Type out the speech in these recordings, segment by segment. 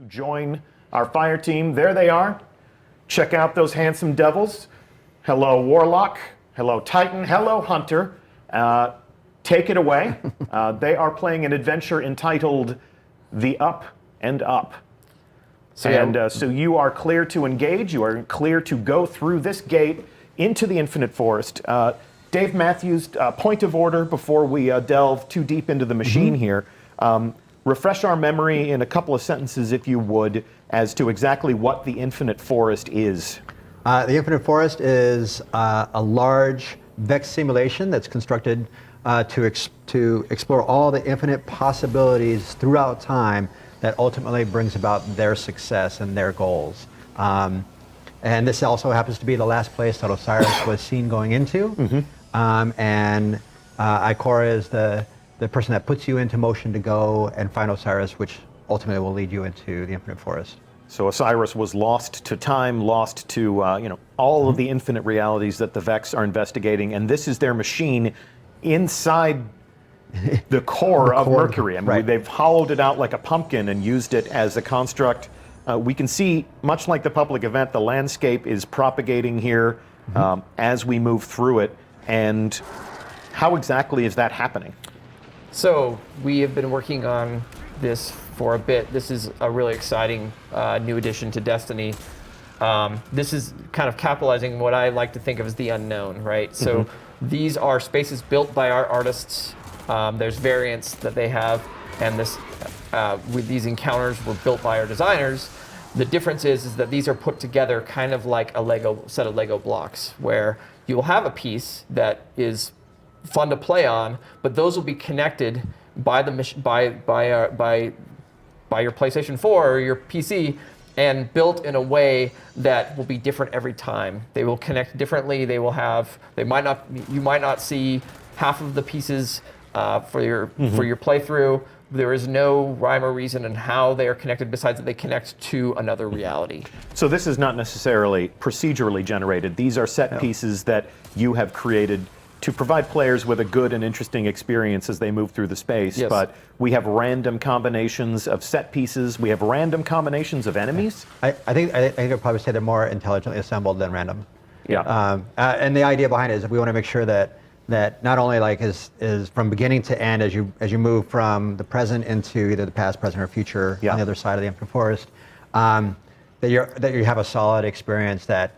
to join our fire team. There they are. Check out those handsome devils. Hello, Warlock. Hello, Titan. Hello, Hunter. Take it away. They are playing an adventure entitled The Up and Up. So you are clear to engage. You are clear to go through this gate into the Infinite Forest. Dave Matthews, point of order before we delve too deep into the machine here. Refresh our memory in a couple of sentences, if you would, as to exactly what the Infinite Forest is. The Infinite Forest is a large Vex simulation that's constructed to explore all the infinite possibilities throughout time that ultimately brings about their success and their goals. And this also happens to be the last place that Osiris was seen going into. And Ikora is the person that puts you into motion to go and find Osiris, which ultimately will lead you into the Infinite Forest. So Osiris was lost to time, lost to all of the infinite realities that the Vex are investigating, and this is their machine inside the core of Mercury. I mean, they've hollowed it out like a pumpkin and used it as a construct. We can see, much like the public event, the landscape is propagating here as we move through it. And how exactly is that happening? So we have been working on this for a bit. This is a really exciting new addition to Destiny. This is kind of capitalizing what I like to think of as the unknown, right? So these are spaces built by our artists. There's variants that they have, and this with these encounters were built by our designers. The difference is that these are put together kind of like a Lego set of Lego blocks, where you will have a piece that is fun to play on, but those will be connected by the by your PlayStation 4 or your PC, and built in a way that will be different every time. They will connect differently. You might not see half of the pieces for your playthrough. There is no rhyme or reason in how they are connected, besides that they connect to another reality. So this is not necessarily procedurally generated. These are set pieces that you have created to provide players with a good and interesting experience as they move through the space. Yes. But we have random combinations of set pieces. We have random combinations of enemies. I think I'd probably say they're more intelligently assembled than random. Yeah. And the idea behind it is that we want to make sure that not only is from beginning to end as you move from the present into either the past, present, or future on the other side of the Infinite Forest, that you have a solid experience that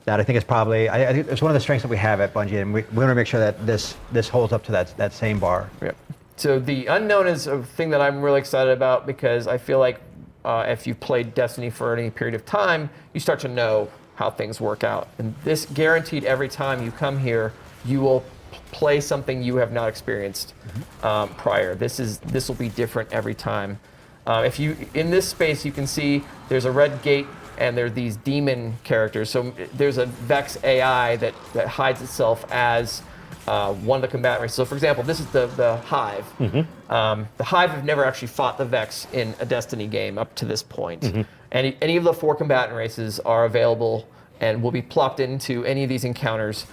I think is probably, I think it's one of the strengths that we have at Bungie, and we want to make sure that this holds up to that same bar. Yep. So the unknown is a thing that I'm really excited about, because I feel like if you've played Destiny for any period of time, you start to know how things work out. And this guaranteed every time you come here, you will play something you have not experienced prior. This will be different every time. In this space, you can see there's a red gate, and there are these demon characters. So there's a Vex AI that hides itself as one of the combatant races. So for example, this is the Hive. The Hive have never actually fought the Vex in a Destiny game up to this point. Any of the 4 combatant races are available and will be plopped into any of these encounters.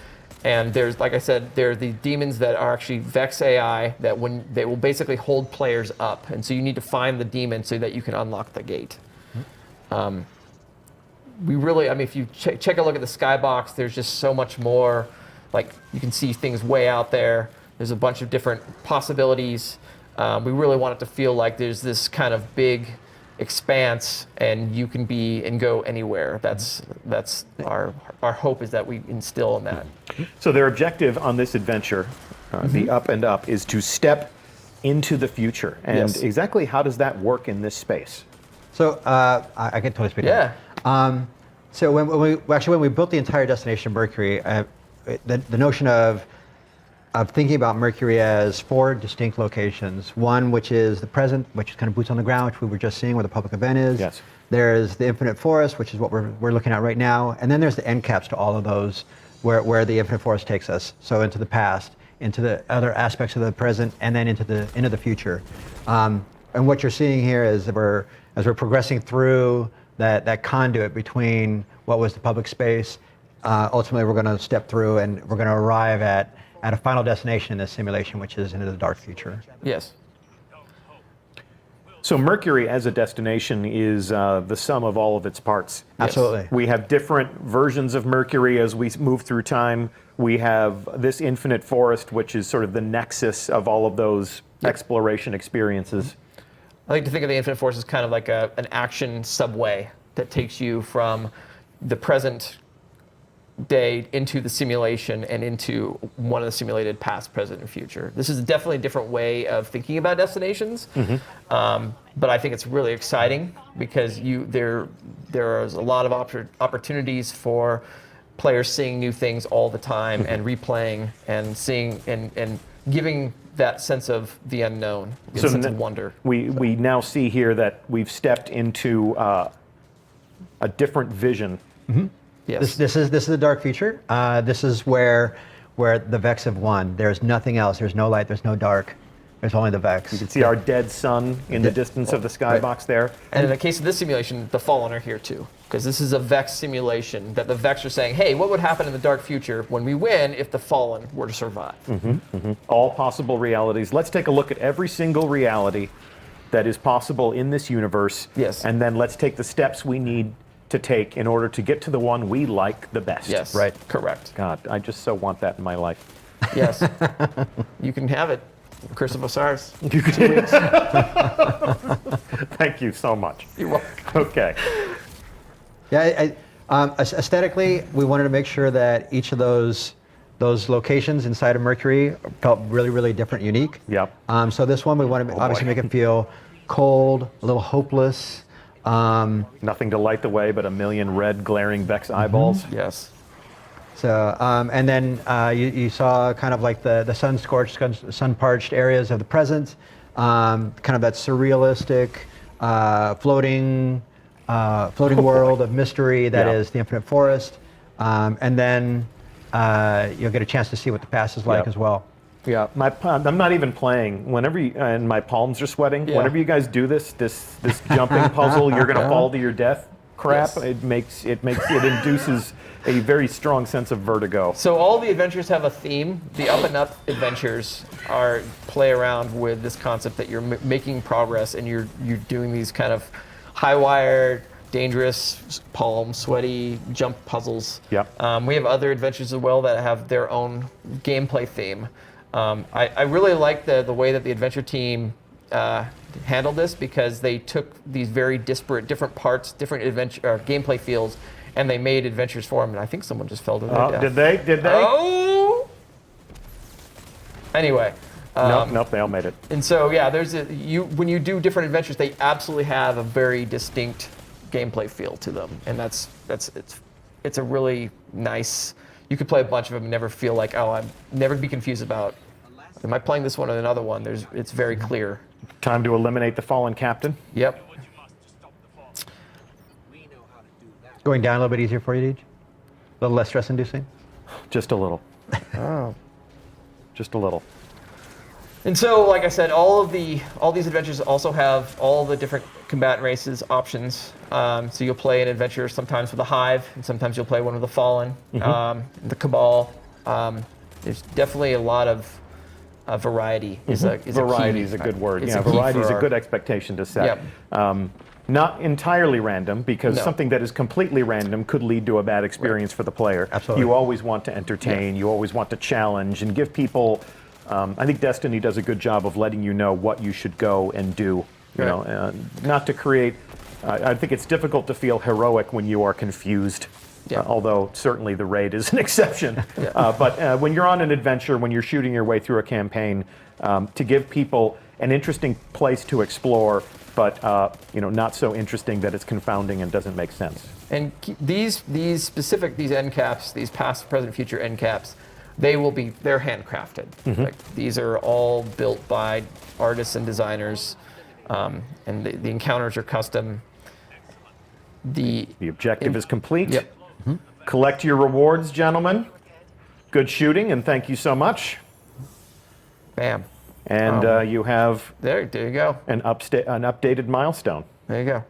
And there's, like I said, there are the demons that are actually Vex AI that they will basically hold players up. And so you need to find the demon so that you can unlock the gate. If you check a look at the skybox, there's just so much more. Like, you can see things way out there. There's a bunch of different possibilities. We really want it to feel like there's this kind of big expanse, and you can be and go anywhere. That's our hope, is that we instill in that. So their objective on this adventure, the Up and Up, is to step into the future. And exactly how does that work in this space? So I can totally speak to that. So when we built the entire destination Mercury, the notion of thinking about Mercury as 4 distinct locations. One, which is the present, which is kind of boots on the ground, which we were just seeing where the public event is. Yes. There's the Infinite Forest, which is what we're looking at right now. And then there's the end caps to all of those, where the Infinite Forest takes us. So into the past, into the other aspects of the present, and then into the future. And what you're seeing here is as we're progressing through that conduit between what was the public space, ultimately we're going to step through and we're going to arrive at a final destination in this simulation, which is into the dark future. Yes. So Mercury as a destination is the sum of all of its parts. Absolutely. We have different versions of Mercury as we move through time. We have this infinite forest, which is sort of the nexus of all of those exploration experiences. I like to think of the Infinite Force as kind of like an action subway that takes you from the present day into the simulation and into one of the simulated past, present, and future. This is definitely a different way of thinking about destinations, but I think it's really exciting because there is a lot of opportunities for players seeing new things all the time and replaying and seeing and giving that sense of the unknown, sense of wonder. We now see here that we've stepped into a different vision. Yes. This is the dark future. This is where the Vex have won. There's nothing else. There's no light. There's no dark. There's only the Vex. You can see our dead sun in the distance of the skybox there. And in the case of this simulation, the Fallen are here too, because this is a Vex simulation that the Vex are saying, hey, what would happen in the dark future when we win if the Fallen were to survive? All possible realities. Let's take a look at every single reality that is possible in this universe. Yes. And then let's take the steps we need to take in order to get to the one we like the best. Yes. Right. Correct. God, I just so want that in my life. Yes. You can have it. Curse of Osiris. You can. Thank you so much. You're welcome. Okay. Yeah. Aesthetically, we wanted to make sure that each of those locations inside of Mercury felt really, really different, unique. Yep. So this one, we want to obviously make it feel cold, a little hopeless. Nothing to light the way but a million red glaring Vex eyeballs. Yes. So, and then you saw kind of like the sun-scorched, sun-parched areas of the present, kind of that surrealistic, floating world of mystery that is the Infinite Forest. And then you'll get a chance to see what the past is like as well. Yeah, I'm not even playing. Whenever and my palms are sweating. Yeah. Whenever you guys do this jumping puzzle, you're gonna fall to your death crap. Yes. It induces a very strong sense of vertigo. So all the adventures have a theme. The up and up adventures play around with this concept that you're making progress and you're doing these kind of high wire, dangerous, palm sweaty jump puzzles. Yep. We have other adventures as well that have their own gameplay theme. I really like the way that the adventure team handled this because they took these very disparate, different parts, different adventure gameplay fields, and they made adventures for them. And I think someone just fell to their death. Did they? Did they? Oh. Anyway. Nope. They all made it. And so yeah, when you do different adventures, they absolutely have a very distinct gameplay feel to them, and it's a really nice. You could play a bunch of them and never feel like, oh, I'm never be confused about, am I playing this one or another one? It's very clear. Time to eliminate the fallen captain. Yep. Going down a little bit easier for you, Deej? A little less stress-inducing? Just a little. Oh. Just a little. And so, like I said, all these adventures also have all the different combatant races options. So you'll play an adventure sometimes with a Hive, and sometimes you'll play one with the Fallen, the Cabal. There's definitely a lot of variety. Variety is a good word. Yeah, variety is a good expectation to set. Yep. Not entirely random, because something that is completely random could lead to a bad experience for the player. Absolutely. You always want to entertain. You always want to challenge and give people. I think Destiny does a good job of letting you know what you should go and do. You know, not to create. I think it's difficult to feel heroic when you are confused. Yeah. Although certainly the raid is an exception. But when you're on an adventure, when you're shooting your way through a campaign, to give people an interesting place to explore, but not so interesting that it's confounding and doesn't make sense. And these end caps, these past, present, future end caps, they're handcrafted. Like, these are all built by artists and designers, and the encounters are custom. The objective is complete. Yep. Collect your rewards, gentlemen. Good shooting, and thank you so much. Bam. And you have there you go. an updated milestone. There you go.